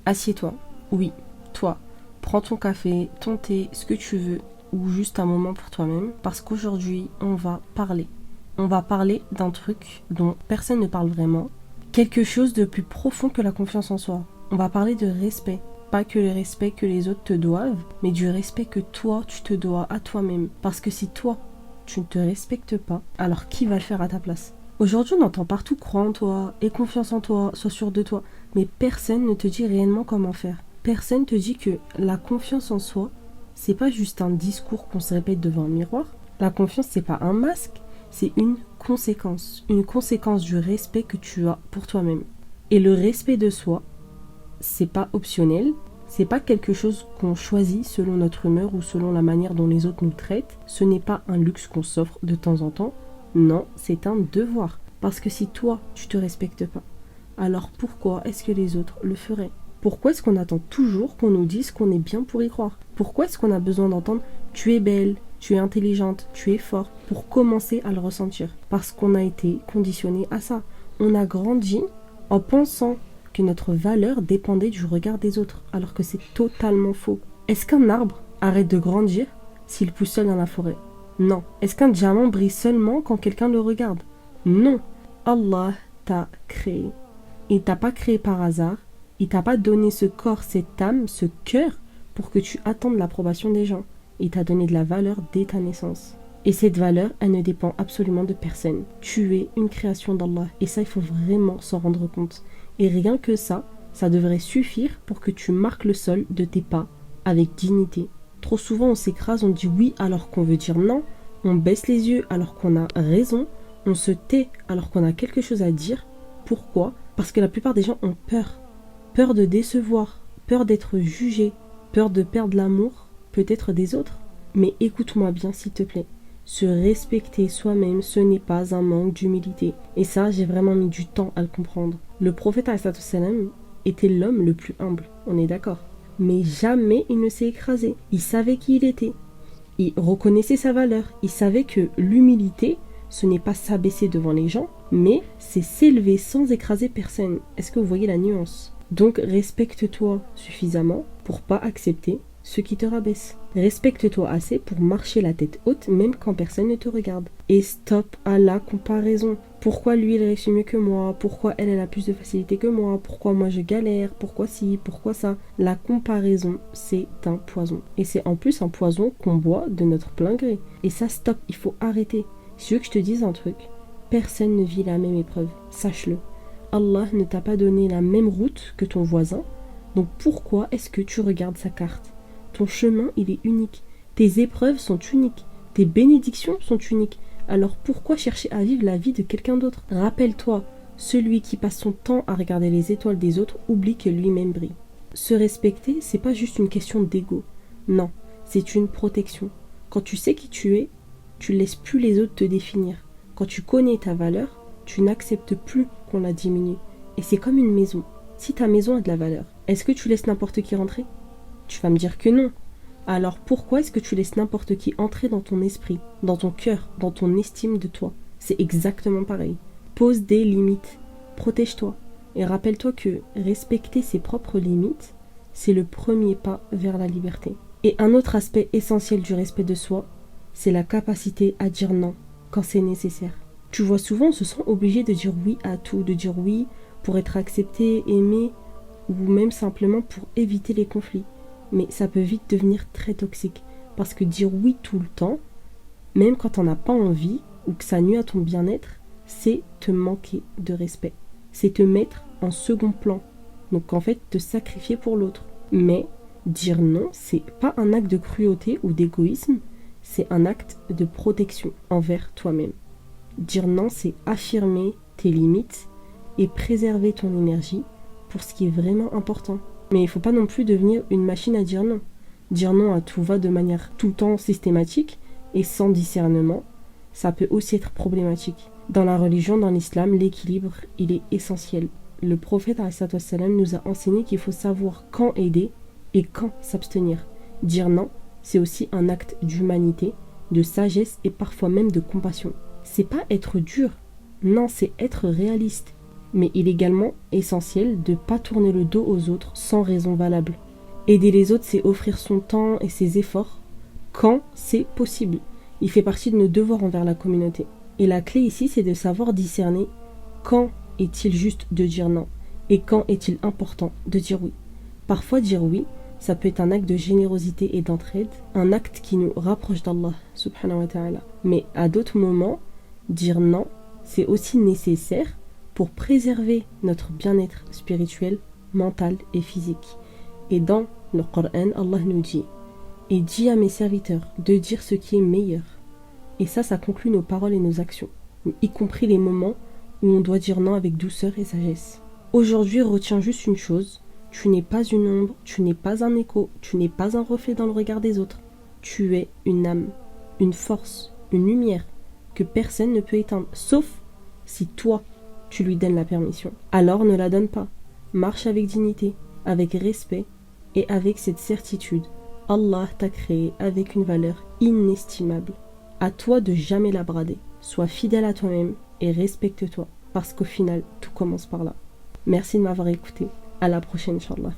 Assieds-toi. Oui, toi. Prends ton café, ton thé, ce que tu veux, ou juste un moment pour toi-même, parce qu'aujourd'hui, on va parler. On va parler d'un truc dont personne ne parle vraiment, quelque chose de plus profond que la confiance en soi. On va parler de respect. Pas que le respect que les autres te doivent, mais du respect que toi, tu te dois à toi-même. Parce que si toi, tu ne te respectes pas, alors qui va le faire à ta place? Aujourd'hui, on entend partout crois en toi, aie confiance en toi, sois sûr de toi, mais personne ne te dit réellement comment faire. Personne te dit que la confiance en soi, c'est pas juste un discours qu'on se répète devant un miroir. La confiance, c'est pas un masque, c'est une conséquence du respect que tu as pour toi-même. Et le respect de soi, c'est pas optionnel, c'est pas quelque chose qu'on choisit selon notre humeur ou selon la manière dont les autres nous traitent, ce n'est pas un luxe qu'on s'offre de temps en temps, non, c'est un devoir. Parce que si toi, tu te respectes pas, alors pourquoi est-ce que les autres le feraient? Pourquoi est-ce qu'on attend toujours qu'on nous dise qu'on est bien pour y croire? Pourquoi est-ce qu'on a besoin d'entendre tu es belle, tu es intelligente, tu es fort pour commencer à le ressentir? Parce qu'on a été conditionné à ça. On a grandi en pensant que notre valeur dépendait du regard des autres, alors que c'est totalement faux. Est-ce qu'un arbre arrête de grandir s'il pousse seul dans la forêt? Non. Est-ce qu'un diamant brille seulement quand quelqu'un le regarde? Non. Allah t'a créé. Il t'a pas créé par hasard. Il t'a pas donné ce corps, cette âme, ce cœur pour que tu attendes l'approbation des gens. Il t'a donné de la valeur dès ta naissance. Et cette valeur, elle ne dépend absolument de personne. Tu es une création d'Allah. Et ça, il faut vraiment s'en rendre compte. Et rien que ça devrait suffire pour que tu marques le sol de tes pas avec dignité. Trop souvent, on s'écrase, on dit oui alors qu'on veut dire non, on baisse les yeux alors qu'on a raison, on se tait alors qu'on a quelque chose à dire. Pourquoi? Parce que la plupart des gens ont peur. Peur de décevoir, peur d'être jugé, peur de perdre l'amour, peut-être des autres. Mais écoute-moi bien s'il te plaît. Se respecter soi-même, ce n'est pas un manque d'humilité. Et ça, j'ai vraiment mis du temps à le comprendre. Le prophète ﷺ était l'homme le plus humble, on est d'accord. Mais jamais il ne s'est écrasé. Il savait qui il était. Il reconnaissait sa valeur. Il savait que l'humilité, ce n'est pas s'abaisser devant les gens, mais c'est s'élever sans écraser personne. Est-ce que vous voyez la nuance? Donc respecte-toi suffisamment pour pas accepter ceux qui te rabaissent. Respecte-toi assez pour marcher la tête haute même quand personne ne te regarde. Et stop à la comparaison. Pourquoi lui il réussit mieux que moi? Pourquoi elle a plus de facilité que moi? Pourquoi moi je galère? Pourquoi ci? Pourquoi ça? La comparaison, c'est un poison. Et c'est en plus un poison qu'on boit de notre plein gré. Et ça, stop, il faut arrêter. Si tu veux que je te dise un truc, personne ne vit la même épreuve, sache-le. Allah ne t'a pas donné la même route que ton voisin, donc pourquoi est-ce que tu regardes sa carte? Ton chemin, il est unique. Tes épreuves sont uniques. Tes bénédictions sont uniques. Alors pourquoi chercher à vivre la vie de quelqu'un d'autre? Rappelle-toi, celui qui passe son temps à regarder les étoiles des autres oublie que lui-même brille. Se respecter, c'est pas juste une question d'ego. Non, c'est une protection. Quand tu sais qui tu es, tu laisses plus les autres te définir. Quand tu connais ta valeur, tu n'acceptes plus qu'on la diminue. Et c'est comme une maison. Si ta maison a de la valeur, est-ce que tu laisses n'importe qui rentrer? Tu vas me dire que non. Alors pourquoi est-ce que tu laisses n'importe qui entrer dans ton esprit, dans ton cœur, dans ton estime de toi? C'est exactement pareil. Pose des limites. Protège-toi. Et rappelle-toi que respecter ses propres limites, c'est le premier pas vers la liberté. Et un autre aspect essentiel du respect de soi, c'est la capacité à dire non quand c'est nécessaire. Tu vois, souvent on se sent obligé de dire oui à tout, de dire oui pour être accepté, aimé, ou même simplement pour éviter les conflits. Mais ça peut vite devenir très toxique, parce que dire oui tout le temps, même quand on n'a pas envie, ou que ça nuit à ton bien-être, c'est te manquer de respect. C'est te mettre en second plan, donc en fait te sacrifier pour l'autre. Mais dire non, c'est pas un acte de cruauté ou d'égoïsme, c'est un acte de protection envers toi-même. Dire non, c'est affirmer tes limites et préserver ton énergie pour ce qui est vraiment important. Mais il ne faut pas non plus devenir une machine à dire non. Dire non à tout va de manière tout le temps systématique et sans discernement, ça peut aussi être problématique. Dans la religion, dans l'islam, l'équilibre, il est essentiel. Le prophète ﷺ nous a enseigné qu'il faut savoir quand aider et quand s'abstenir. Dire non, c'est aussi un acte d'humanité, de sagesse et parfois même de compassion. C'est pas être dur, non, c'est être réaliste. Mais il est également essentiel de ne pas tourner le dos aux autres sans raison valable. Aider les autres, c'est offrir son temps et ses efforts quand c'est possible. Il fait partie de nos devoirs envers la communauté. Et la clé ici, c'est de savoir discerner quand est-il juste de dire non et quand est-il important de dire oui. Parfois, dire oui, ça peut être un acte de générosité et d'entraide, un acte qui nous rapproche d'Allah, subhanahu wa ta'ala. Mais à d'autres moments, dire non, c'est aussi nécessaire pour préserver notre bien-être spirituel, mental et physique. Et dans le Coran, Allah nous dit « Et dis à mes serviteurs de dire ce qui est meilleur. » Et ça conclut nos paroles et nos actions, y compris les moments où on doit dire non avec douceur et sagesse. Aujourd'hui, retiens juste une chose, tu n'es pas une ombre, tu n'es pas un écho, tu n'es pas un reflet dans le regard des autres. Tu es une âme, une force, une lumière que personne ne peut éteindre, sauf si toi, tu lui donnes la permission. Alors ne la donne pas. Marche avec dignité, avec respect et avec cette certitude. Allah t'a créé avec une valeur inestimable. À toi de jamais la brader. Sois fidèle à toi-même et respecte-toi, parce qu'au final, tout commence par là. Merci de m'avoir écouté. À la prochaine, Inch'Allah.